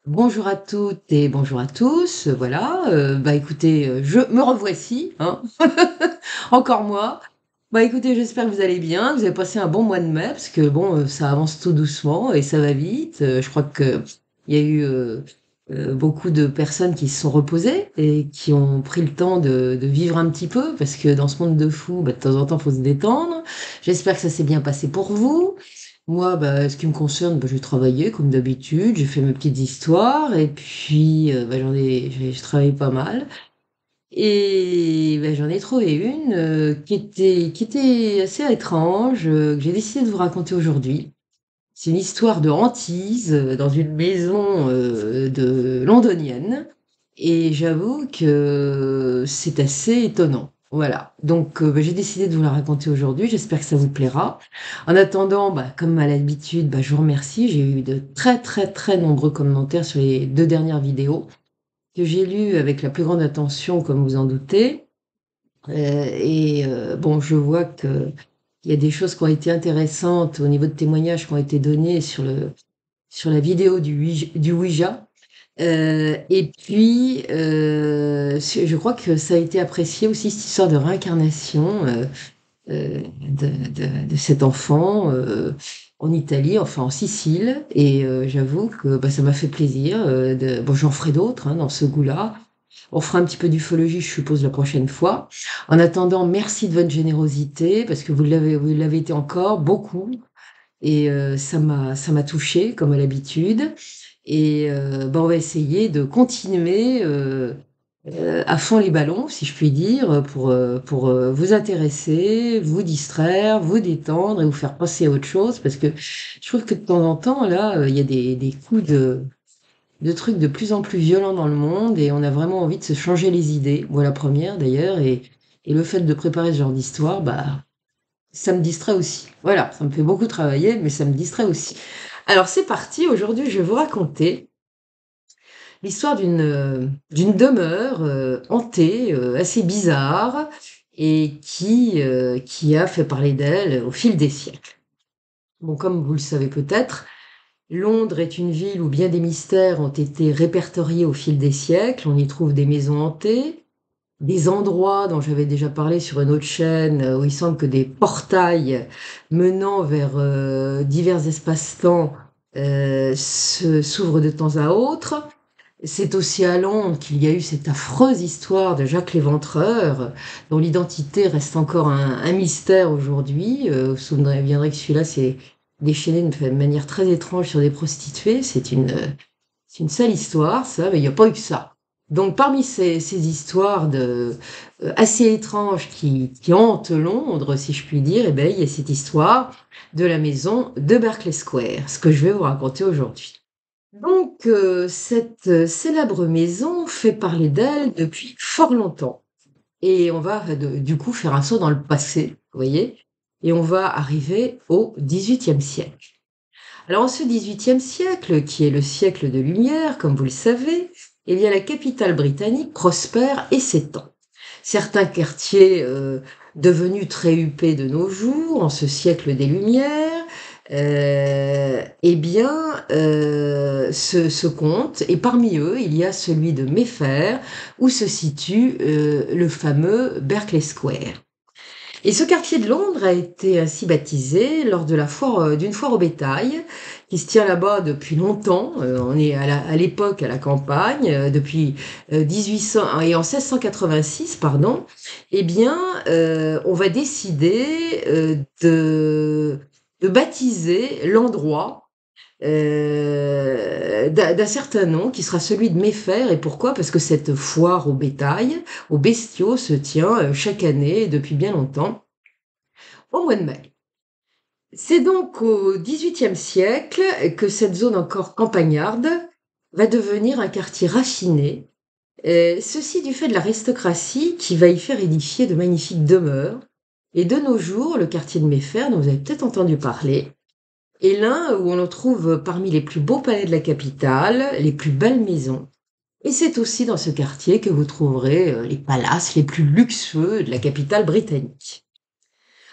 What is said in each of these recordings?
Bonjour à toutes et bonjour à tous. Voilà, écoutez, je me revoici, hein, encore moi. Bah, écoutez, j'espère que vous allez bien, que vous avez passé un bon mois de mai parce que bon, ça avance tout doucement et ça va vite. Je crois qu'il y a eu, beaucoup de personnes qui se sont reposées et qui ont pris le temps de vivre un petit peu parce que dans ce monde de fou, bah, de temps en temps, faut se détendre. J'espère que ça s'est bien passé pour vous. Moi, ce qui me concerne, j'ai travaillé comme d'habitude, j'ai fait mes petites histoires et puis j'ai travaillé pas mal et j'en ai trouvé une qui était assez étrange, que j'ai décidé de vous raconter aujourd'hui. C'est une histoire de hantise dans une maison de londonienne et j'avoue que c'est assez étonnant. Voilà, donc j'ai décidé de vous la raconter aujourd'hui, j'espère que ça vous plaira. En attendant, comme à l'habitude, je vous remercie. J'ai eu de très très très nombreux commentaires sur les deux dernières vidéos que j'ai lues avec la plus grande attention, comme vous en doutez. Bon, je vois qu'il y a des choses qui ont été intéressantes au niveau de témoignages qui ont été donnés sur la vidéo du Ouija. Et puis, je crois que ça a été apprécié aussi, cette histoire de réincarnation de cet enfant en Italie, enfin en Sicile. Et j'avoue que ça m'a fait plaisir. Bon, j'en ferai d'autres dans ce goût-là. On fera un petit peu d'ufologie, je suppose, la prochaine fois. En attendant, merci de votre générosité, parce que vous l'avez été encore beaucoup. Et ça m'a touchée, comme à l'habitude. Et on va essayer de continuer à fond les ballons, si je puis dire, pour vous intéresser, vous distraire, vous détendre et vous faire passer à autre chose. Parce que je trouve que de temps en temps, là, il y a des coups de trucs de plus en plus violents dans le monde et on a vraiment envie de se changer les idées. Moi, la première, d'ailleurs. Et le fait de préparer ce genre d'histoire, ça me distrait aussi. Voilà, ça me fait beaucoup travailler, mais ça me distrait aussi. Alors c'est parti, aujourd'hui je vais vous raconter l'histoire d'une demeure hantée, assez bizarre, et qui a fait parler d'elle au fil des siècles. Bon, comme vous le savez peut-être, Londres est une ville où bien des mystères ont été répertoriés au fil des siècles. On y trouve des maisons hantées, des endroits dont j'avais déjà parlé sur une autre chaîne, où il semble que des portails menant vers divers espaces-temps s'ouvrent de temps à autre. C'est aussi à Londres qu'il y a eu cette affreuse histoire de Jacques l'Éventreur, dont l'identité reste encore un mystère aujourd'hui. Vous vous souviendrez que celui-là s'est déchaîné de manière très étrange sur des prostituées. C'est une sale histoire, ça, mais il n'y a pas eu que ça. Donc, parmi ces histoires assez étranges qui hantent Londres, si je puis dire, il y a cette histoire de la maison de Berkeley Square, ce que je vais vous raconter aujourd'hui. Donc, cette célèbre maison fait parler d'elle depuis fort longtemps. Et on va du coup faire un saut dans le passé, vous voyez, et on va arriver au XVIIIe siècle. Alors, en ce XVIIIe siècle, qui est le siècle de lumière, comme vous le savez, la capitale britannique prospère et s'étend. Certains quartiers devenus très huppés de nos jours, en ce siècle des Lumières, se comptent, et parmi eux, il y a celui de Mayfair, où se situe le fameux Berkeley Square. Et ce quartier de Londres a été ainsi baptisé lors de d'une foire au bétail qui se tient là-bas depuis longtemps. On est à l'époque à la campagne, depuis 1800 et en 1686, pardon. On va décider de baptiser l'endroit d'un certain nom qui sera celui de Mayfair. Et pourquoi? Parce que cette foire au bétail, aux bestiaux, se tient chaque année depuis bien longtemps au mois de mai. C'est donc au XVIIIe siècle que cette zone encore campagnarde va devenir un quartier raffiné, ceci du fait de l'aristocratie qui va y faire édifier de magnifiques demeures. Et de nos jours, le quartier de Mayfair, dont vous avez peut-être entendu parler, est l'un où on en trouve parmi les plus beaux palais de la capitale, les plus belles maisons. Et c'est aussi dans ce quartier que vous trouverez les palaces les plus luxueux de la capitale britannique.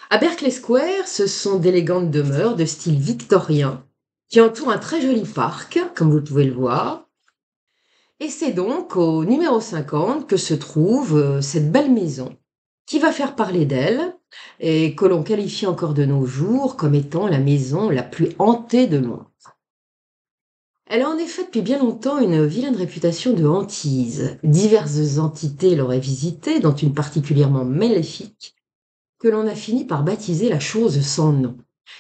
À Berkeley Square, ce sont d'élégantes demeures de style victorien qui entourent un très joli parc, comme vous pouvez le voir. Et c'est donc au numéro 50 que se trouve cette belle maison qui va faire parler d'elle et que l'on qualifie encore de nos jours comme étant la maison la plus hantée de Londres. Elle a en effet depuis bien longtemps une vilaine réputation de hantise. Diverses entités l'auraient visitée, dont une particulièrement maléfique, que l'on a fini par baptiser la chose sans nom.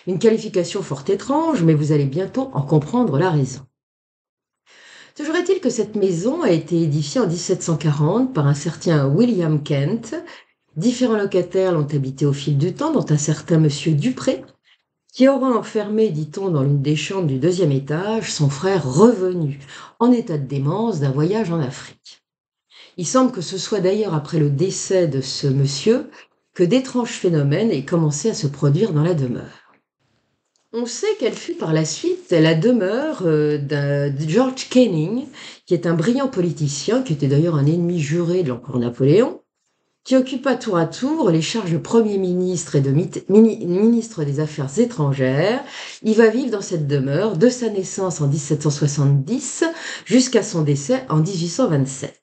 Une qualification fort étrange, mais vous allez bientôt en comprendre la raison. Toujours est-il que cette maison a été édifiée en 1740 par un certain William Kent. Différents locataires l'ont habitée au fil du temps, dont un certain monsieur Dupré, qui aura enfermé, dit-on, dans l'une des chambres du deuxième étage, son frère revenu, en état de démence, d'un voyage en Afrique. Il semble que ce soit d'ailleurs après le décès de ce monsieur que d'étranges phénomènes aient commencé à se produire dans la demeure. On sait qu'elle fut par la suite la demeure de George Canning, qui est un brillant politicien, qui était d'ailleurs un ennemi juré de l'empereur Napoléon, qui occupa tour à tour les charges de Premier ministre et de ministre des Affaires étrangères. Il va vivre dans cette demeure de sa naissance en 1770 jusqu'à son décès en 1827.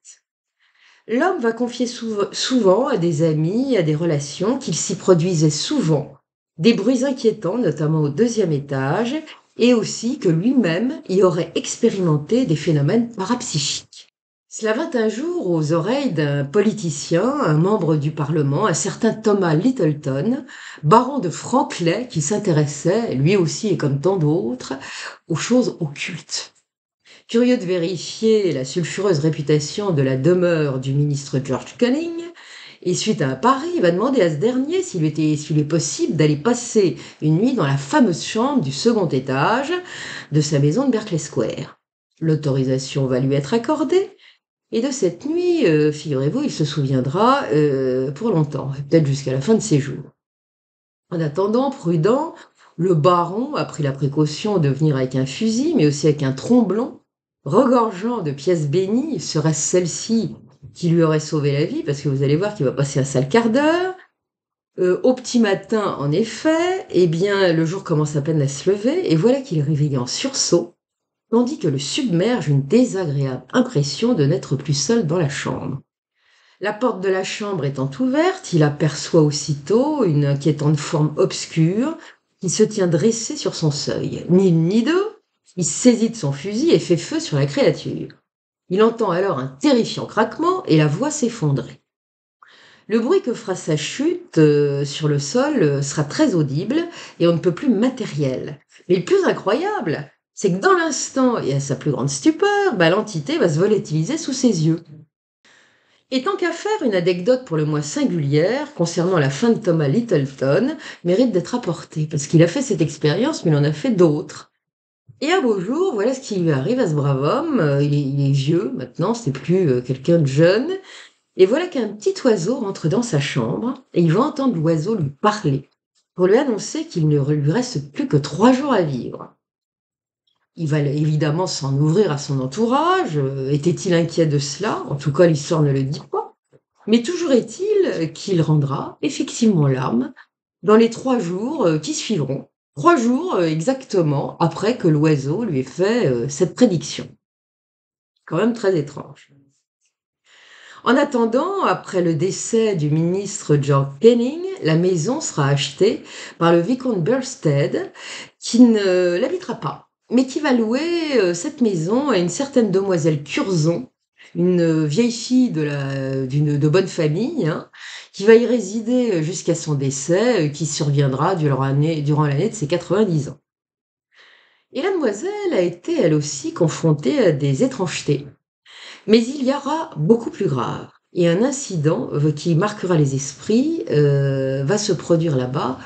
L'homme va confier souvent à des amis, à des relations, qu'il s'y produisait souvent des bruits inquiétants, notamment au deuxième étage, et aussi que lui-même y aurait expérimenté des phénomènes parapsychiques. Cela vint un jour aux oreilles d'un politicien, un membre du Parlement, un certain Thomas Littleton, baron de Franklin, qui s'intéressait, lui aussi et comme tant d'autres, aux choses occultes. Curieux de vérifier la sulfureuse réputation de la demeure du ministre George Canning, et suite à un pari, il va demander à ce dernier s'il est possible d'aller passer une nuit dans la fameuse chambre du second étage de sa maison de Berkeley Square. L'autorisation va lui être accordée, et de cette nuit, figurez-vous, il se souviendra pour longtemps, peut-être jusqu'à la fin de ses jours. En attendant, prudent, le baron a pris la précaution de venir avec un fusil, mais aussi avec un tromblon, regorgeant de pièces bénies, serait-ce celle-ci qui lui aurait sauvé la vie, parce que vous allez voir qu'il va passer un sale quart d'heure. Au petit matin, en effet, eh bien, le jour commence à peine à se lever, et voilà qu'il est réveillé en sursaut, tandis que le submerge une désagréable impression de n'être plus seul dans la chambre. La porte de la chambre étant ouverte, il aperçoit aussitôt une inquiétante forme obscure qui se tient dressée sur son seuil. Ni une ni deux, il saisit de son fusil et fait feu sur la créature. Il entend alors un terrifiant craquement et la voix s'effondrer. Le bruit que fera sa chute sur le sol sera très audible et on ne peut plus matériel. Mais le plus incroyable, c'est que dans l'instant, et à sa plus grande stupeur, l'entité va se volatiliser sous ses yeux. Et tant qu'à faire, une anecdote pour le moins singulière concernant la fin de Thomas Littleton mérite d'être apportée, parce qu'il a fait cette expérience, mais il en a fait d'autres. Et un beau jour, voilà ce qui lui arrive à ce brave homme. Il est vieux maintenant, c'est plus quelqu'un de jeune. Et voilà qu'un petit oiseau rentre dans sa chambre et il va entendre l'oiseau lui parler pour lui annoncer qu'il ne lui reste plus que 3 jours à vivre. Il va évidemment s'en ouvrir à son entourage. Était-il inquiet de cela? En tout cas, l'histoire ne le dit pas. Mais toujours est-il qu'il rendra effectivement l'âme dans les 3 jours qui suivront. 3 jours exactement après que l'oiseau lui ait fait cette prédiction. Quand même très étrange. En attendant, après le décès du ministre George Canning, la maison sera achetée par le vicomte Burstead, qui ne l'habitera pas, mais qui va louer cette maison à une certaine demoiselle Curzon, une vieille fille de bonne famille, hein, qui va y résider jusqu'à son décès, qui surviendra durant l'année de ses 90 ans. Et la demoiselle a été, elle aussi, confrontée à des étrangetés. Mais il y aura beaucoup plus grave. Et un incident qui marquera les esprits va se produire là-bas,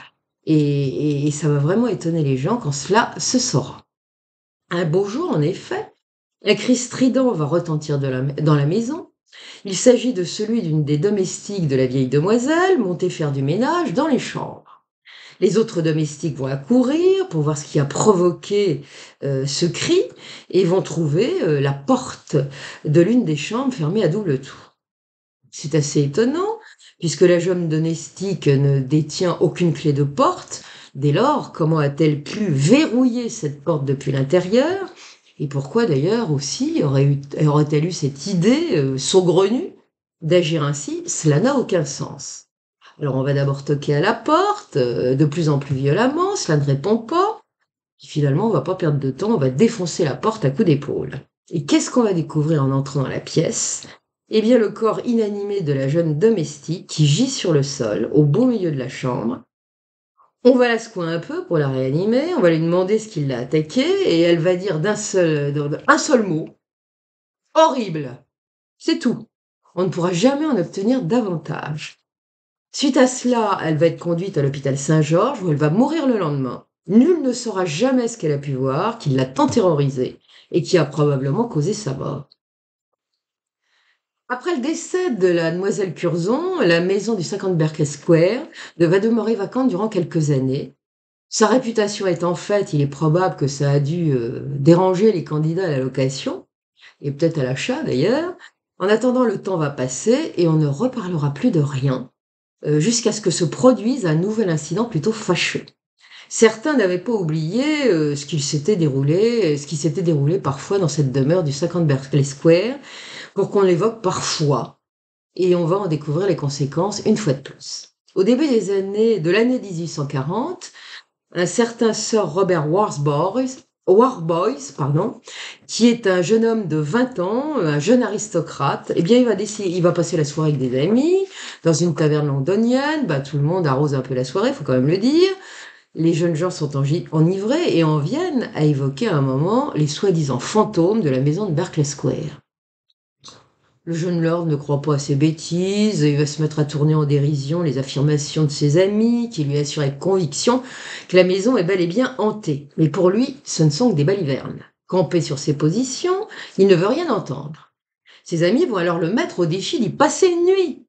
et ça va vraiment étonner les gens quand cela se saura. Un beau jour, en effet, un cri strident va retentir dans la maison. Il s'agit de celui d'une des domestiques de la vieille demoiselle, montée faire du ménage dans les chambres. Les autres domestiques vont accourir pour voir ce qui a provoqué ce cri et vont trouver la porte de l'une des chambres fermée à double tour. C'est assez étonnant, puisque la jeune domestique ne détient aucune clé de porte. Dès lors, comment a-t-elle pu verrouiller cette porte depuis l'intérieur? Et pourquoi d'ailleurs aussi aurait-elle eu cette idée saugrenue d'agir ainsi? Cela n'a aucun sens. Alors on va d'abord toquer à la porte, de plus en plus violemment, cela ne répond pas. Puis finalement, on va pas perdre de temps, on va défoncer la porte à coups d'épaule. Et qu'est-ce qu'on va découvrir en entrant dans la pièce? Eh bien, le corps inanimé de la jeune domestique qui gît sur le sol, au beau milieu de la chambre. On va la secouer un peu pour la réanimer, on va lui demander ce qui l'a attaquée, et elle va dire un seul mot. Horrible! C'est tout. On ne pourra jamais en obtenir davantage. Suite à cela, elle va être conduite à l'hôpital Saint-Georges où elle va mourir le lendemain. Nul ne saura jamais ce qu'elle a pu voir, qui l'a tant terrorisée et qui a probablement causé sa mort. Après le décès de la demoiselle Curzon, la maison du 50 Berkeley Square va demeurer vacante durant quelques années. Sa réputation étant faite, il est probable que ça a dû déranger les candidats à la location, et peut-être à l'achat d'ailleurs. En attendant, le temps va passer et on ne reparlera plus de rien, jusqu'à ce que se produise un nouvel incident plutôt fâcheux. Certains n'avaient pas oublié ce qui s'était déroulé parfois dans cette demeure du 50 Berkeley Square, pour qu'on l'évoque parfois, et on va en découvrir les conséquences une fois de plus. Au début de l'année 1840, un certain Sir Robert Warboys, qui est un jeune homme de 20 ans, un jeune aristocrate, eh bien il va passer la soirée avec des amis, dans une taverne londonienne, tout le monde arrose un peu la soirée, faut quand même le dire. Les jeunes gens sont enivrés et en viennent à évoquer à un moment les soi-disant fantômes de la maison de Berkeley Square. Le jeune lord ne croit pas à ces bêtises, il va se mettre à tourner en dérision les affirmations de ses amis, qui lui assurent avec conviction que la maison est bel et bien hantée. Mais pour lui, ce ne sont que des balivernes. Campé sur ses positions, il ne veut rien entendre. Ses amis vont alors le mettre au défi d'y passer une nuit.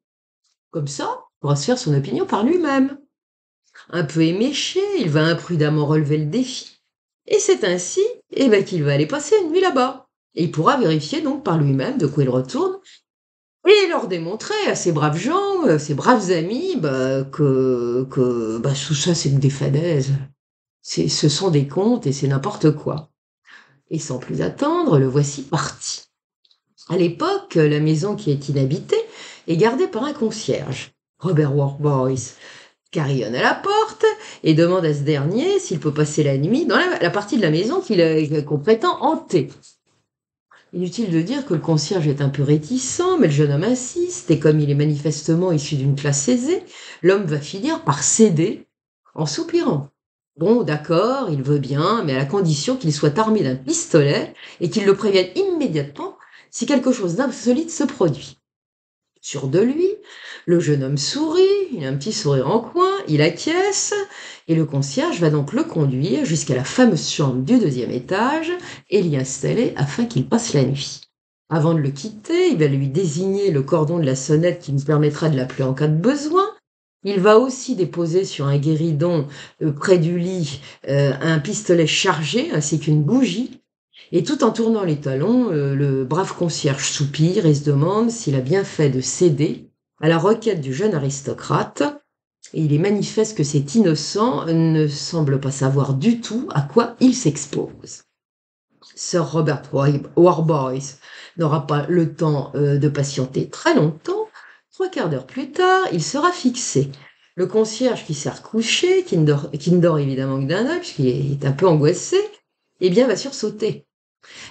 Comme ça, il pourra se faire son opinion par lui-même. Un peu éméché, il va imprudemment relever le défi. Et c'est ainsi qu'il va aller passer une nuit là-bas. Et il pourra vérifier donc par lui-même de quoi il retourne et leur démontrer à ces braves gens, ces braves amis, que tout ça c'est que des fadaises. Ce sont des contes et c'est n'importe quoi. Et sans plus attendre, le voici parti. À l'époque, la maison qui est inhabitée est gardée par un concierge, Robert Worboys, carillonne à la porte et demande à ce dernier s'il peut passer la nuit dans la partie de la maison qu'on prétend hanter. Inutile de dire que le concierge est un peu réticent, mais le jeune homme insiste, et comme il est manifestement issu d'une classe aisée, l'homme va finir par céder en soupirant. Bon, d'accord, il veut bien, mais à la condition qu'il soit armé d'un pistolet et qu'il le prévienne immédiatement si quelque chose d'insolite se produit. Sûr de lui, le jeune homme sourit, il a un petit sourire en coin, il acquiesce, et le concierge va donc le conduire jusqu'à la fameuse chambre du 2e étage et l'y installer afin qu'il passe la nuit. Avant de le quitter, il va lui désigner le cordon de la sonnette qui nous permettra de l'appeler en cas de besoin. Il va aussi déposer sur un guéridon près du lit un pistolet chargé ainsi qu'une bougie. Et tout en tournant les talons, le brave concierge soupire et se demande s'il a bien fait de céder à la requête du jeune aristocrate. Et il est manifeste que cet innocent ne semble pas savoir du tout à quoi il s'expose. Sir Robert Warboys n'aura pas le temps de patienter très longtemps. 3/4 d'heure plus tard, il sera fixé. Le concierge qui s'est recouché, qui ne dort évidemment que d'un œil, puisqu'il est un peu angoissé, va sursauter.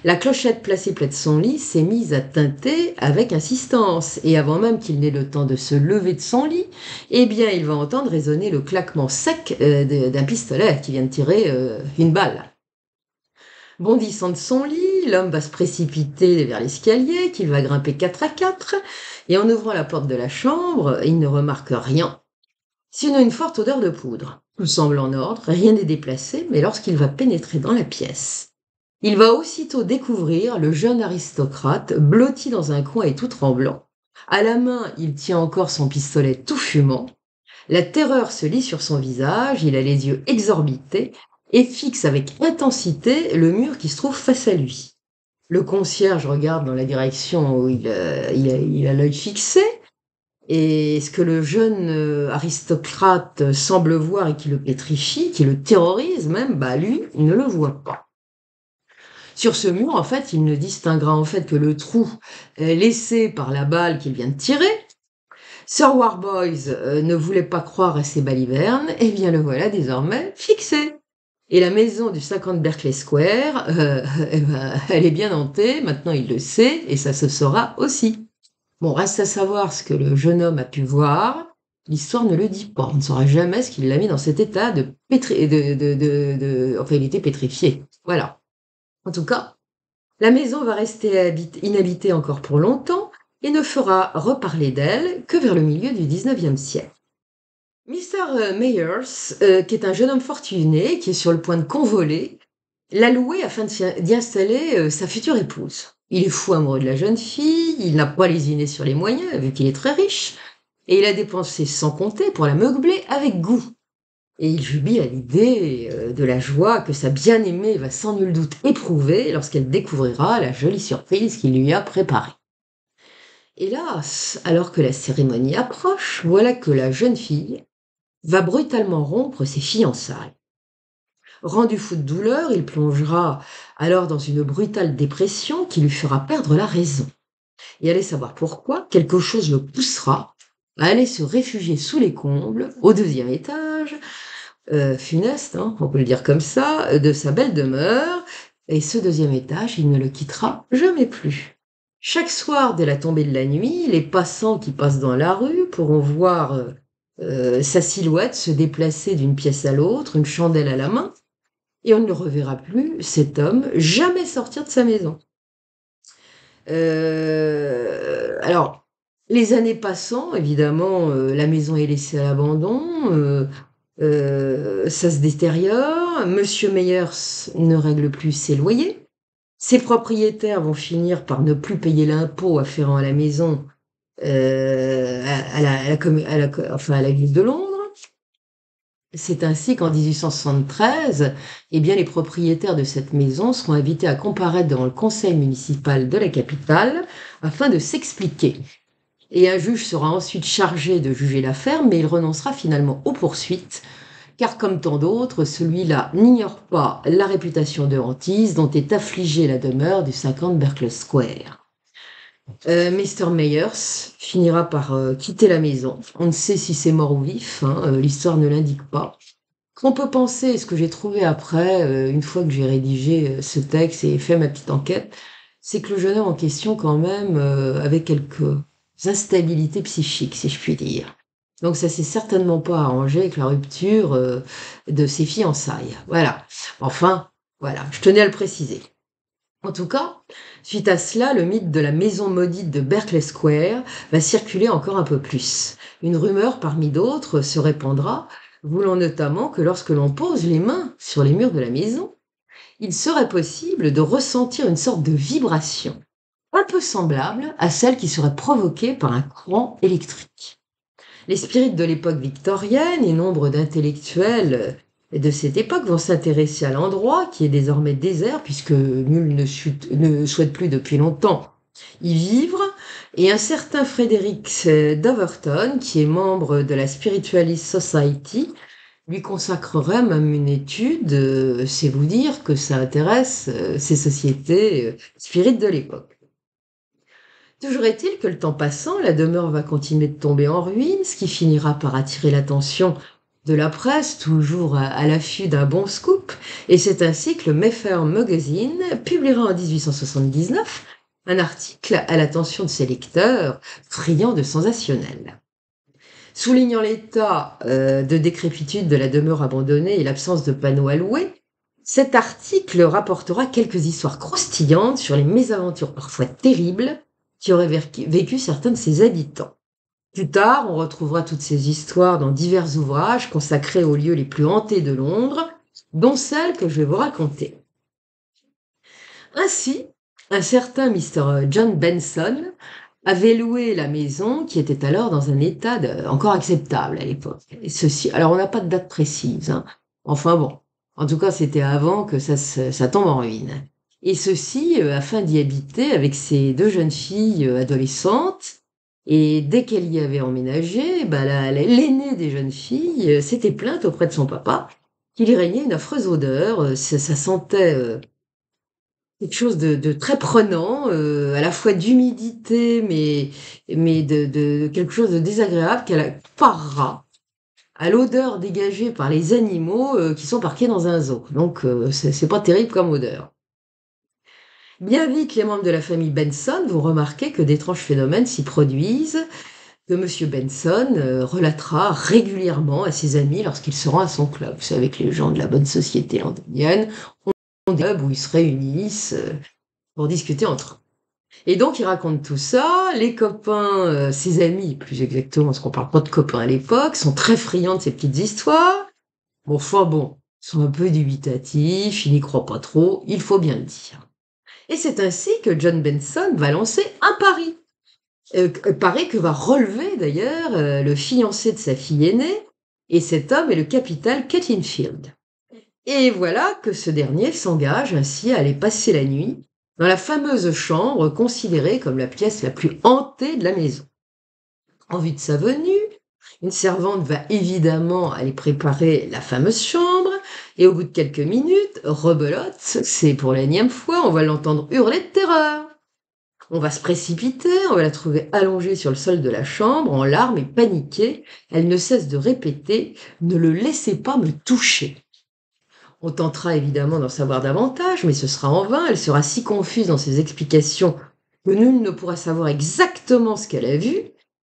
La clochette placée près de son lit s'est mise à tinter avec insistance, et avant même qu'il n'ait le temps de se lever de son lit, il va entendre résonner le claquement sec d'un pistolet qui vient de tirer une balle. Bondissant de son lit, l'homme va se précipiter vers l'escalier, qu'il va grimper 4 à 4, et en ouvrant la porte de la chambre, il ne remarque rien, sinon une forte odeur de poudre. Tout semble en ordre, rien n'est déplacé, mais lorsqu'il va pénétrer dans la pièce, il va aussitôt découvrir le jeune aristocrate blotti dans un coin et tout tremblant. À la main, il tient encore son pistolet tout fumant. La terreur se lit sur son visage, il a les yeux exorbités et fixe avec intensité le mur qui se trouve face à lui. Le concierge regarde dans la direction où il a l'œil fixé, et ce que le jeune aristocrate semble voir et qui le pétrifie, qui le terrorise même, lui, il ne le voit pas. Sur ce mur, en fait, il ne distinguera en fait que le trou laissé par la balle qu'il vient de tirer. Sir Warboys ne voulait pas croire à ses balivernes, et bien le voilà désormais fixé. Et la maison du 50 Berkeley Square, eh ben, elle est bien hantée, maintenant il le sait, et ça se saura aussi. Bon, reste à savoir ce que le jeune homme a pu voir. L'histoire ne le dit pas. On ne saura jamais ce qui l'a mis dans cet état Enfin, il était pétrifié. Voilà. En tout cas, la maison va rester inhabitée encore pour longtemps et ne fera reparler d'elle que vers le milieu du 19e siècle. Mr. Myers, qui est un jeune homme fortuné, qui est sur le point de convoler, l'a loué afin d'y installer sa future épouse. Il est fou amoureux de la jeune fille, il n'a pas lésiné sur les moyens, vu qu'il est très riche, et il a dépensé sans compter pour la meubler avec goût. Et il jubile à l'idée de la joie que sa bien-aimée va sans nul doute éprouver lorsqu'elle découvrira la jolie surprise qu'il lui a préparée. Hélas, alors que la cérémonie approche, voilà que la jeune fille va brutalement rompre ses fiançailles. Rendu fou de douleur, il plongera alors dans une brutale dépression qui lui fera perdre la raison. Et allez savoir pourquoi, quelque chose le poussera à aller se réfugier sous les combles, au 2e étage, funeste, hein, on peut le dire comme ça, de sa belle demeure, et ce 2e étage, il ne le quittera jamais plus. Chaque soir, dès la tombée de la nuit, les passants qui passent dans la rue pourront voir sa silhouette se déplacer d'une pièce à l'autre, une chandelle à la main, et on ne le reverra plus, cet homme, jamais sortir de sa maison. Alors, les années passant, évidemment, la maison est laissée à l'abandon, ça se détériore, Monsieur Meyers ne règle plus ses loyers, ses propriétaires vont finir par ne plus payer l'impôt afférent à la maison à la ville de Londres. C'est ainsi qu'en 1873, eh bien, les propriétaires de cette maison seront invités à comparaître devant le conseil municipal de la capitale afin de s'expliquer. Et un juge sera ensuite chargé de juger l'affaire, mais il renoncera finalement aux poursuites, car comme tant d'autres, celui-là n'ignore pas la réputation de hantise dont est affligée la demeure du 50 Berkeley Square. Mr. Myers finira par quitter la maison. On ne sait si c'est mort ou vif, hein, l'histoire ne l'indique pas. Qu'on peut penser, et ce que j'ai trouvé après, une fois que j'ai rédigé ce texte et fait ma petite enquête, c'est que le jeune homme en question, quand même, avait quelques instabilités psychiques, si je puis dire. Donc ça s'est certainement pas arrangé avec la rupture de ses fiançailles. Voilà. Enfin, voilà, je tenais à le préciser. En tout cas, suite à cela, le mythe de la maison maudite de Berkeley Square va circuler encore un peu plus. Une rumeur parmi d'autres se répandra, voulant notamment que lorsque l'on pose les mains sur les murs de la maison, il serait possible de ressentir une sorte de vibration, un peu semblable à celle qui serait provoquée par un courant électrique. Les spirites de l'époque victorienne et nombre d'intellectuels de cette époque vont s'intéresser à l'endroit qui est désormais désert puisque nul ne souhaite plus depuis longtemps y vivre. Et un certain Frederick Doverton, qui est membre de la Spiritualist Society, lui consacrerait même une étude, c'est vous dire que ça intéresse ces sociétés spirites de l'époque. Toujours est-il que le temps passant, la demeure va continuer de tomber en ruine, ce qui finira par attirer l'attention de la presse, toujours à l'affût d'un bon scoop, et c'est ainsi que le Mayfair Magazine publiera en 1879 un article à l'attention de ses lecteurs, friands de sensationnel. Soulignant l'état de décrépitude de la demeure abandonnée et l'absence de panneaux à louer, cet article rapportera quelques histoires croustillantes sur les mésaventures parfois terribles qui auraient vécu certains de ses habitants. Plus tard, on retrouvera toutes ces histoires dans divers ouvrages consacrés aux lieux les plus hantés de Londres, dont celle que je vais vous raconter. Ainsi, un certain Mr. John Benson avait loué la maison qui était alors dans un état encore acceptable à l'époque. Et ceci, alors on n'a pas de date précise, hein. Enfin bon, en tout cas c'était avant que ça tombe en ruine. Et ceci afin d'y habiter avec ses deux jeunes filles adolescentes. Et dès qu'elle y avait emménagé, l'aînée des jeunes filles s'était plainte auprès de son papa qu'il y régnait une affreuse odeur, ça sentait quelque chose de très prenant, à la fois d'humidité, mais de quelque chose de désagréable qu'elle comparera à l'odeur dégagée par les animaux, qui sont parqués dans un zoo. Donc c'est pas terrible comme odeur. Bien vite, les membres de la famille Benson vont remarquer que d'étranges phénomènes s'y produisent, que Monsieur Benson relatera régulièrement à ses amis lorsqu'ils seront à son club. Vous savez que les gens de la bonne société londonienne ont des clubs où ils se réunissent pour discuter entre eux. Et donc, il raconte tout ça. Les copains, ses amis, plus exactement, parce qu'on parle pas de copains à l'époque, sont très friands de ces petites histoires. Bon, enfin bon, ils sont un peu dubitatifs, ils n'y croient pas trop, il faut bien le dire. Et c'est ainsi que John Benson va lancer un pari. Pari que va relever d'ailleurs le fiancé de sa fille aînée, et cet homme est le capitaine Kettenfield. Et voilà que ce dernier s'engage ainsi à aller passer la nuit dans la fameuse chambre considérée comme la pièce la plus hantée de la maison. En vue de sa venue, une servante va évidemment aller préparer la fameuse chambre, et au bout de quelques minutes, rebelote, c'est pour l'énième fois, on va l'entendre hurler de terreur. On va se précipiter, on va la trouver allongée sur le sol de la chambre, en larmes et paniquée. Elle ne cesse de répéter « Ne le laissez pas me toucher ». On tentera évidemment d'en savoir davantage, mais ce sera en vain. Elle sera si confuse dans ses explications que nul ne pourra savoir exactement ce qu'elle a vu.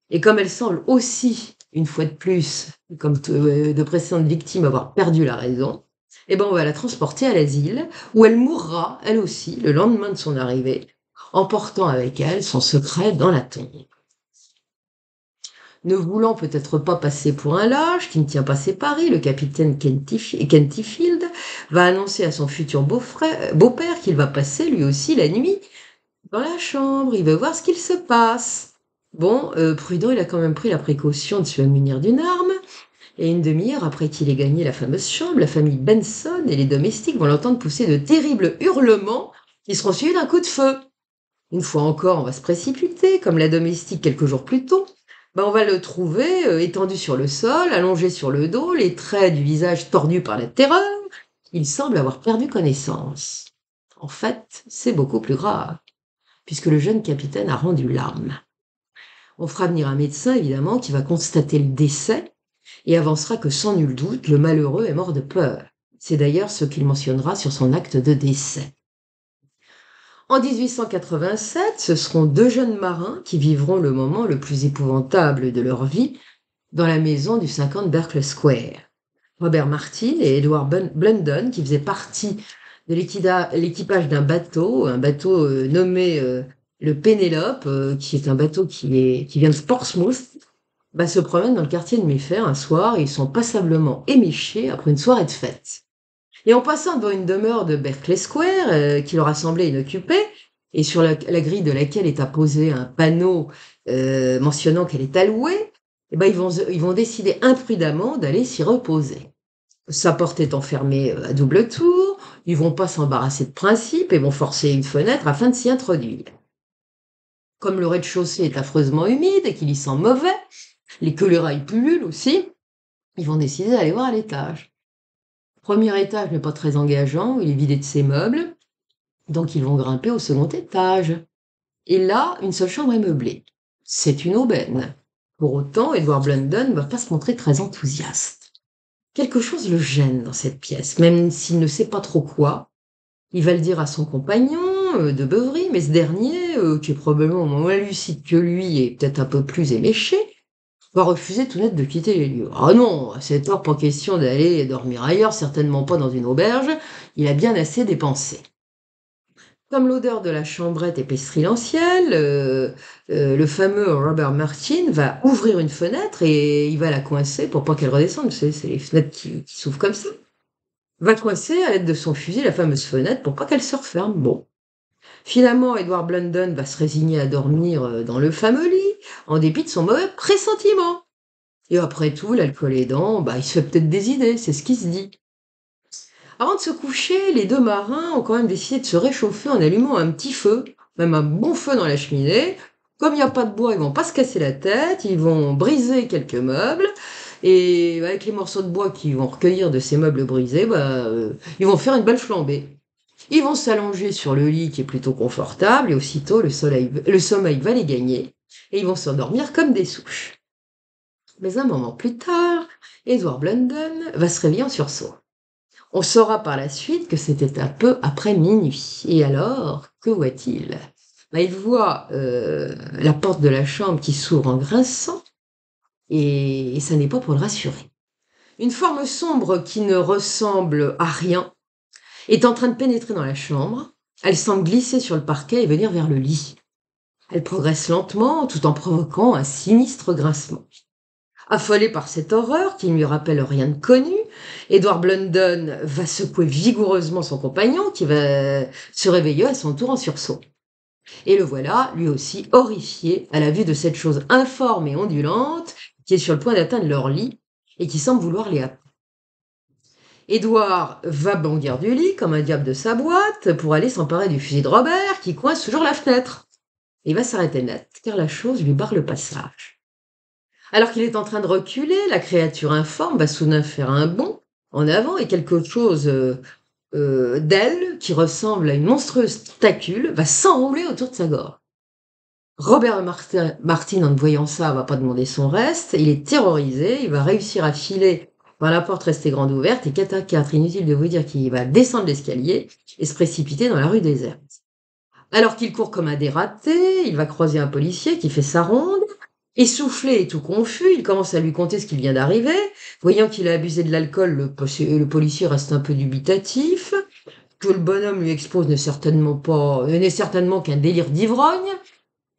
Et comme elle semble aussi, une fois de plus, comme de précédentes victimes, avoir perdu la raison, eh ben on va la transporter à l'asile, où elle mourra, elle aussi, le lendemain de son arrivée, emportant avec elle son secret dans la tombe. Ne voulant peut-être pas passer pour un lâche qui ne tient pas ses paris, le capitaine Kentyfield va annoncer à son futur beau-père qu'il va passer lui aussi la nuit dans la chambre. Il veut voir ce qu'il se passe. Bon, prudent, il a quand même pris la précaution de se munir d'une arme. Et une demi-heure après qu'il ait gagné la fameuse chambre, la famille Benson et les domestiques vont l'entendre pousser de terribles hurlements qui seront suivis d'un coup de feu. Une fois encore, on va se précipiter, comme la domestique quelques jours plus tôt. Ben, on va le trouver étendu sur le sol, allongé sur le dos, les traits du visage tordus par la terreur. Il semble avoir perdu connaissance. En fait, c'est beaucoup plus grave, puisque le jeune capitaine a rendu l'âme. On fera venir un médecin, évidemment, qui va constater le décès et avancera que sans nul doute, le malheureux est mort de peur. C'est d'ailleurs ce qu'il mentionnera sur son acte de décès. En 1887, ce seront deux jeunes marins qui vivront le moment le plus épouvantable de leur vie dans la maison du 50 Berkeley Square. Robert Martin et Edward Blunden, qui faisaient partie de l'équipage d'un bateau, un bateau nommé le Pénélope, qui est un bateau qui vient de Portsmouth, se promènent dans le quartier de Mayfair un soir et ils sont passablement éméchés après une soirée de fête. Et en passant devant une demeure de Berkeley Square, qui leur a semblé inoccupée, et sur la grille de laquelle est apposé un panneau mentionnant qu'elle est allouée, ils vont décider imprudemment d'aller s'y reposer. Sa porte étant fermée à double tour, ils vont pas s'embarrasser de principe et vont forcer une fenêtre afin de s'y introduire. Comme le rez-de-chaussée est affreusement humide et qu'il y sent mauvais, que les rails pullulent aussi, ils vont décider d'aller voir à l'étage. Premier étage n'est pas très engageant, il est vidé de ses meubles, donc ils vont grimper au second étage. Et là, une seule chambre est meublée. C'est une aubaine. Pour autant, Edward Blunden ne va pas se montrer très enthousiaste. Quelque chose le gêne dans cette pièce, même s'il ne sait pas trop quoi. Il va le dire à son compagnon de beuverie, mais ce dernier, qui est probablement moins lucide que lui et peut-être un peu plus éméché, va refuser tout net de quitter les lieux. Ah non, à cette heure, pas question d'aller dormir ailleurs, certainement pas dans une auberge, il a bien assez dépensé. Comme l'odeur de la chambrette est pestilentielle, le fameux Robert Martin va ouvrir une fenêtre et il va la coincer pour pas qu'elle redescende. Vous savez, c'est les fenêtres qui s'ouvrent comme ça. Va coincer à l'aide de son fusil la fameuse fenêtre pour pas qu'elle se referme. Bon. Finalement, Edward Blunden va se résigner à dormir dans le fameux lit, en dépit de son mauvais pressentiment. Et après tout, l'alcool aidant, il se fait peut-être des idées, c'est ce qui se dit. Avant de se coucher, les deux marins ont quand même décidé de se réchauffer en allumant un petit feu, même un bon feu dans la cheminée. Comme il n'y a pas de bois, ils vont pas se casser la tête, ils vont briser quelques meubles, et avec les morceaux de bois qu'ils vont recueillir de ces meubles brisés, ils vont faire une belle flambée. Ils vont s'allonger sur le lit qui est plutôt confortable et aussitôt le sommeil va les gagner et ils vont s'endormir comme des souches. Mais un moment plus tard, Edward Blunden va se réveiller en sursaut. On saura par la suite que c'était un peu après minuit. Et alors, que voit-il? Il voit la porte de la chambre qui s'ouvre en grinçant et ça n'est pas pour le rassurer. Une forme sombre qui ne ressemble à rien est en train de pénétrer dans la chambre. Elle semble glisser sur le parquet et venir vers le lit. Elle progresse lentement tout en provoquant un sinistre grincement. Affolé par cette horreur qui ne lui rappelle rien de connu, Edward Blunden va secouer vigoureusement son compagnon qui va se réveiller à son tour en sursaut. Et le voilà, lui aussi, horrifié à la vue de cette chose informe et ondulante qui est sur le point d'atteindre leur lit et qui semble vouloir les happer. Edward va bondir du lit comme un diable de sa boîte pour aller s'emparer du fusil de Robert qui coince toujours la fenêtre. Il va s'arrêter net car la chose lui barre le passage. Alors qu'il est en train de reculer, la créature informe va soudain faire un bond en avant et quelque chose d'elle, qui ressemble à une monstrueuse tacule, va s'enrouler autour de sa gorge. Robert Martin, en voyant ça, va pas demander son reste. Il est terrorisé, il va réussir à filer par la porte restée grande ouverte et 4 à 4, inutile de vous dire qu'il va descendre l'escalier et se précipiter dans la rue déserte. Alors qu'il court comme un dératé, il va croiser un policier qui fait sa ronde. Essoufflé et tout confus, il commence à lui conter ce qui vient d'arriver. Voyant qu'il a abusé de l'alcool, le policier reste un peu dubitatif. Que le bonhomme lui expose n'est certainement qu'un délire d'ivrogne.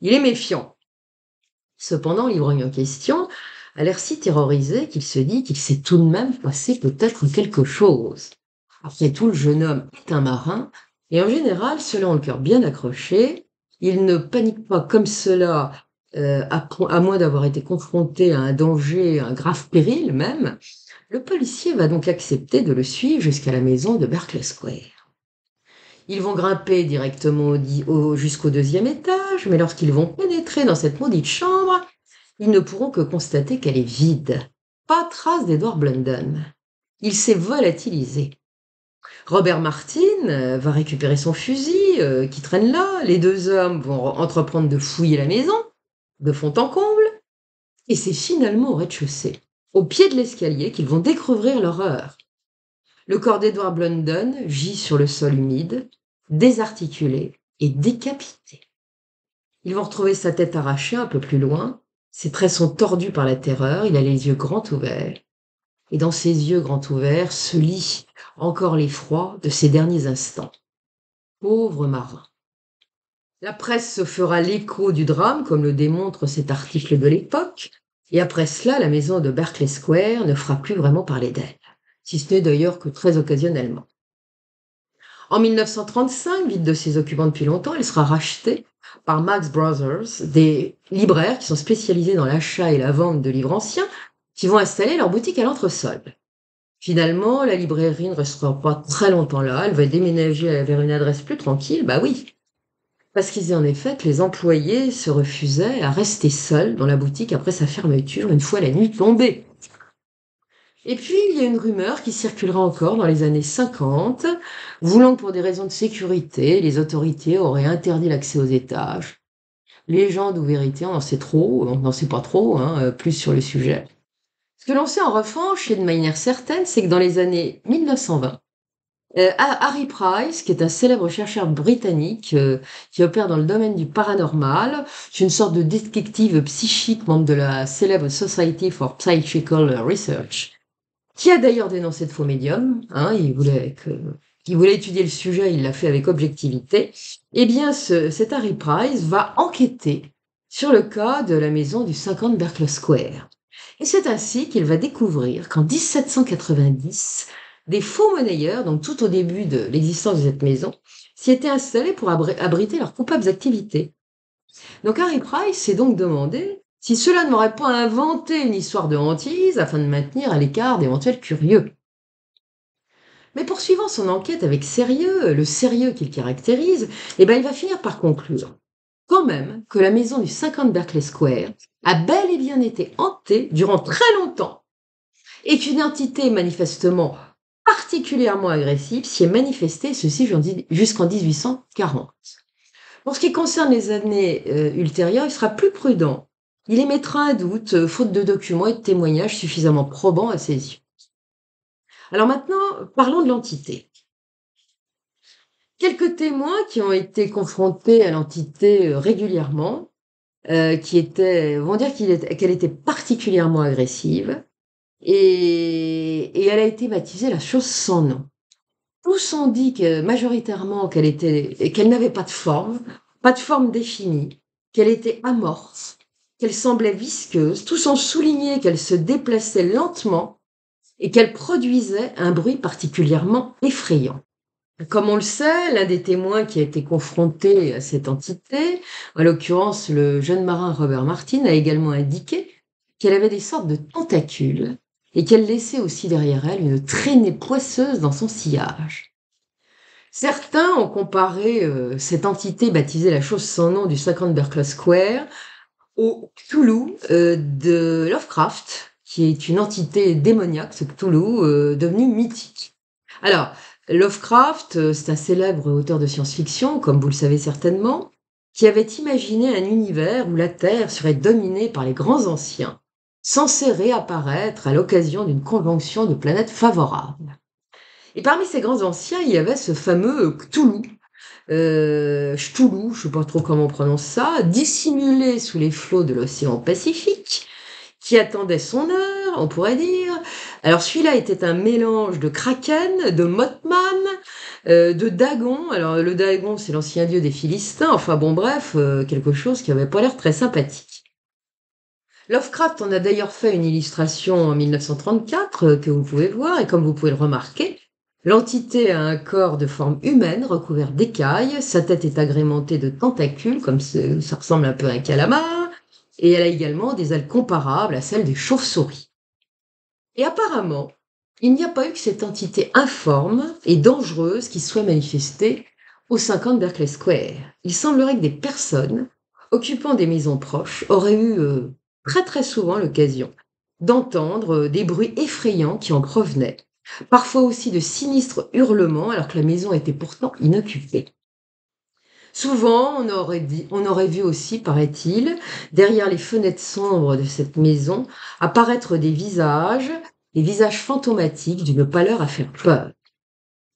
Il est méfiant. Cependant, l'ivrogne en question a l'air si terrorisé qu'il se dit qu'il s'est tout de même passé peut-être quelque chose. Après tout, le jeune homme est un marin, et en général, ceux-là ont le cœur bien accroché. Il ne panique pas comme cela, à moins d'avoir été confronté à un danger, un grave péril même. Le policier va donc accepter de le suivre jusqu'à la maison de Berkeley Square. Ils vont grimper directement jusqu'au 2e étage, mais lorsqu'ils vont pénétrer dans cette maudite chambre, ils ne pourront que constater qu'elle est vide. Pas trace d'Edward Blunden. Il s'est volatilisé. Robert Martin va récupérer son fusil qui traîne là. Les 2 hommes vont entreprendre de fouiller la maison, de fond en comble, et c'est finalement au rez-de-chaussée, au pied de l'escalier, qu'ils vont découvrir l'horreur. Le corps d'Edward Blunden gît sur le sol humide, désarticulé et décapité. Ils vont retrouver sa tête arrachée un peu plus loin. Ses traits sont tordus par la terreur, il a les yeux grands ouverts. Et dans ses yeux grands ouverts se lit encore l'effroi de ses derniers instants. Pauvre marin. La presse se fera l'écho du drame, comme le démontre cet article de l'époque, et après cela, la maison de Berkeley Square ne fera plus vraiment parler d'elle, si ce n'est d'ailleurs que très occasionnellement. En 1935, vide de ses occupants depuis longtemps, elle sera rachetée par Marx Brothers, des libraires qui sont spécialisés dans l'achat et la vente de livres anciens, qui vont installer leur boutique à l'entresol. Finalement, la librairie ne restera pas très longtemps là, elle va déménager vers une adresse plus tranquille, oui. Parce qu'il disait en effet que les employés se refusaient à rester seuls dans la boutique après sa fermeture une fois la nuit tombée. Et puis, il y a une rumeur qui circulera encore dans les années 50, voulant que pour des raisons de sécurité, les autorités auraient interdit l'accès aux étages. Légende ou vérité, on n'en sait pas trop, plus sur le sujet. Ce que l'on sait en revanche, et de manière certaine, c'est que dans les années 1920, Harry Price, qui est un célèbre chercheur britannique qui opère dans le domaine du paranormal, c'est une sorte de détective psychique, membre de la célèbre Society for Psychical Research, qui a d'ailleurs dénoncé de faux médiums. Il voulait étudier le sujet, il l'a fait avec objectivité. Eh bien, cet Harry Price va enquêter sur le cas de la maison du 50 Berkeley Square. Et c'est ainsi qu'il va découvrir qu'en 1790, des faux monnayeurs, donc tout au début de l'existence de cette maison, s'y étaient installés pour abriter leurs coupables activités. Donc Harry Price s'est donc demandé si cela ne m'aurait pas inventé une histoire de hantise afin de maintenir à l'écart d'éventuels curieux. Mais poursuivant son enquête avec sérieux, le sérieux qu'il caractérise, il va finir par conclure quand même que la maison du 50 Berkeley Square a bel et bien été hantée durant très longtemps et qu'une entité manifestement particulièrement agressif s'y est manifesté, ceci jusqu'en 1840. Pour ce qui concerne les années ultérieures, il sera plus prudent. Il émettra un doute, faute de documents et de témoignages suffisamment probants à ses yeux. Alors maintenant, parlons de l'entité. Quelques témoins qui ont été confrontés à l'entité régulièrement, vont dire qu'elle était particulièrement agressive et elle a été baptisée la chose sans nom. Tous ont dit majoritairement qu'elle n'avait pas de forme définie, qu'elle était amorphe, qu'elle semblait visqueuse. Tous ont souligné qu'elle se déplaçait lentement et qu'elle produisait un bruit particulièrement effrayant. Comme on le sait, l'un des témoins qui a été confronté à cette entité, en l'occurrence le jeune marin Robert Martin, a également indiqué qu'elle avait des sortes de tentacules et qu'elle laissait aussi derrière elle une traînée poisseuse dans son sillage. Certains ont comparé cette entité baptisée la chose sans nom du 50 Berkeley Square au Cthulhu de Lovecraft, qui est une entité démoniaque, ce Cthulhu, devenu mythique. Alors, Lovecraft, c'est un célèbre auteur de science-fiction, comme vous le savez certainement, qui avait imaginé un univers où la Terre serait dominée par les grands anciens, censés réapparaître à l'occasion d'une conjonction de planètes favorables. Et parmi ces grands anciens, il y avait ce fameux Cthulhu, Cthulhu, je ne sais pas trop comment on prononce ça, dissimulé sous les flots de l'océan Pacifique, qui attendait son heure, on pourrait dire. Alors celui-là était un mélange de kraken, de mothman, de dagon. Alors le dagon, c'est l'ancien dieu des Philistins. Enfin bon, bref, quelque chose qui n'avait pas l'air très sympathique. Lovecraft en a d'ailleurs fait une illustration en 1934 que vous pouvez voir, et comme vous pouvez le remarquer, l'entité a un corps de forme humaine recouvert d'écailles, sa tête est agrémentée de tentacules, comme ça ressemble un peu à un calamar, et elle a également des ailes comparables à celles des chauves-souris. Et apparemment, il n'y a pas eu que cette entité informe et dangereuse qui soit manifestée au 50 Berkeley Square. Il semblerait que des personnes occupant des maisons proches auraient eu très très souvent l'occasion d'entendre des bruits effrayants qui en provenaient, parfois aussi de sinistres hurlements alors que la maison était pourtant inoccupée. Souvent, on aurait vu aussi, paraît-il, derrière les fenêtres sombres de cette maison, apparaître des visages fantomatiques d'une pâleur à faire peur.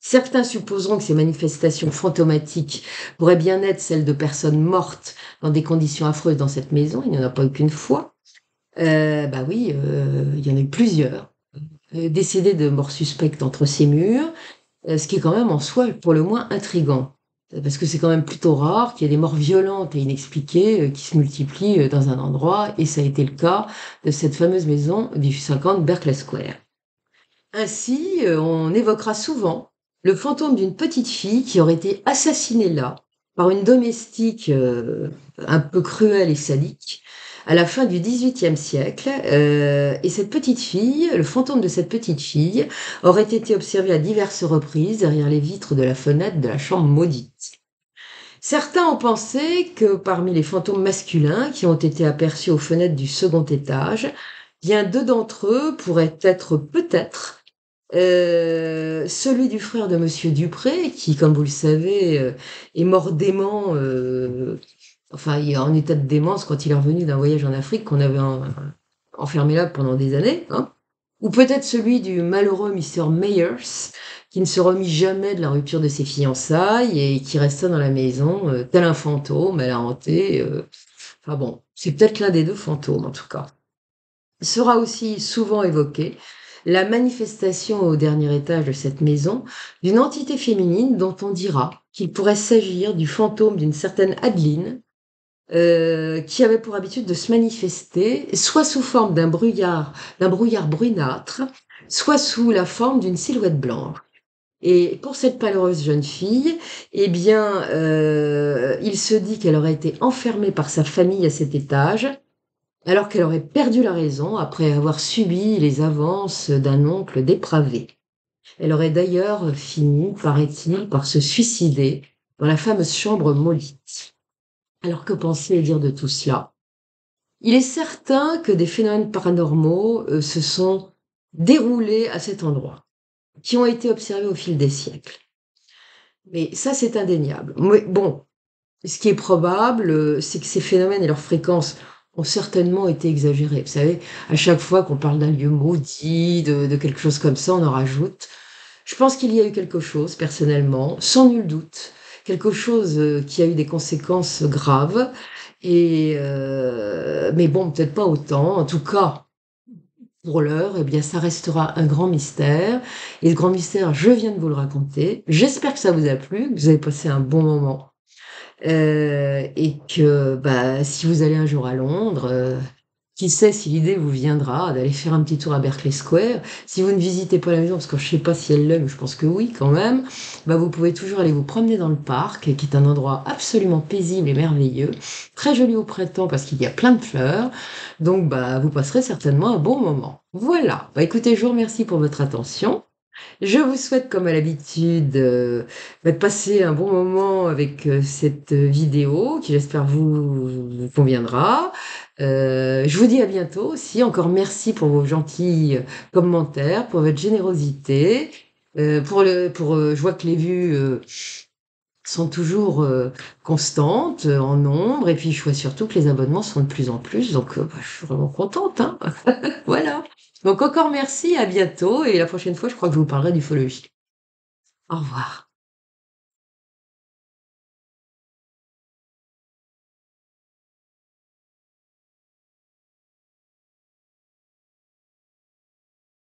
Certains supposeront que ces manifestations fantomatiques pourraient bien être celles de personnes mortes dans des conditions affreuses dans cette maison. Il n'y en a pas eu qu'une fois. Bah oui, il y en a eu plusieurs. Décédées de morts suspectes entre ces murs, ce qui est quand même en soi pour le moins intriguant. Parce que c'est quand même plutôt rare qu'il y ait des morts violentes et inexpliquées qui se multiplient dans un endroit, et ça a été le cas de cette fameuse maison du 50 Berkeley Square. Ainsi, on évoquera souvent le fantôme d'une petite fille qui aurait été assassinée là par une domestique un peu cruelle et sadique à la fin du XVIIIe siècle. Et cette petite fille, le fantôme de cette petite fille, aurait été observé à diverses reprises derrière les vitres de la fenêtre de la chambre maudite. Certains ont pensé que parmi les fantômes masculins qui ont été aperçus aux fenêtres du second étage, bien deux d'entre eux pourraient être peut-être celui du frère de Monsieur Dupré, qui, comme vous le savez, est mort dément, enfin, il est en état de démence quand il est revenu d'un voyage en Afrique qu'on avait enfermé là pendant des années, hein. Ou peut-être celui du malheureux Mr. Myers, qui ne se remit jamais de la rupture de ses fiançailles et qui resta dans la maison, tel un fantôme, à la hantée. Enfin bon, c'est peut-être l'un des deux fantômes en tout cas. Sera aussi souvent évoquée la manifestation au dernier étage de cette maison d'une entité féminine dont on dira qu'il pourrait s'agir du fantôme d'une certaine Adeline, qui avait pour habitude de se manifester soit sous forme d'un brouillard brunâtre, soit sous la forme d'une silhouette blanche. Et pour cette malheureuse jeune fille, eh bien, il se dit qu'elle aurait été enfermée par sa famille à cet étage, alors qu'elle aurait perdu la raison après avoir subi les avances d'un oncle dépravé. Elle aurait d'ailleurs fini, paraît-il, par se suicider dans la fameuse chambre maudite. Alors que penser et dire de tout cela? Il est certain que des phénomènes paranormaux se sont déroulés à cet endroit. qui ont été observés au fil des siècles. Mais ça, c'est indéniable. Mais bon, ce qui est probable, c'est que ces phénomènes et leurs fréquences ont certainement été exagérés. Vous savez, à chaque fois qu'on parle d'un lieu maudit, de quelque chose comme ça, on en rajoute. Je pense qu'il y a eu quelque chose, personnellement, sans nul doute, quelque chose, qui a eu des conséquences graves et mais bon, peut-être pas autant. En tout cas, pour l'heure, eh bien, ça restera un grand mystère et ce grand mystère, je viens de vous le raconter. J'espère que ça vous a plu, que vous avez passé un bon moment, et que, bah, si vous allez un jour à Londres, qui sait si l'idée vous viendra d'aller faire un petit tour à Berkeley Square. Si vous ne visitez pas la maison, parce que je sais pas si elle l'aime, je pense que oui quand même, bah, vous pouvez toujours aller vous promener dans le parc, qui est un endroit absolument paisible et merveilleux, très joli au printemps parce qu'il y a plein de fleurs. Donc, bah, vous passerez certainement un bon moment. Voilà. Bah, écoutez, je vous remercie pour votre attention. Je vous souhaite, comme à l'habitude, bah, de passer un bon moment avec cette vidéo qui, j'espère, vous conviendra. Je vous dis à bientôt aussi. Encore merci pour vos gentils commentaires, pour votre générosité. Je vois que les vues sont toujours constantes, en nombre. Et puis, je vois surtout que les abonnements sont de plus en plus. Donc, bah, je suis vraiment contente, hein. Voilà. Donc encore merci, à bientôt et la prochaine fois, je crois que je vous parlerai d'ufologie. Au revoir.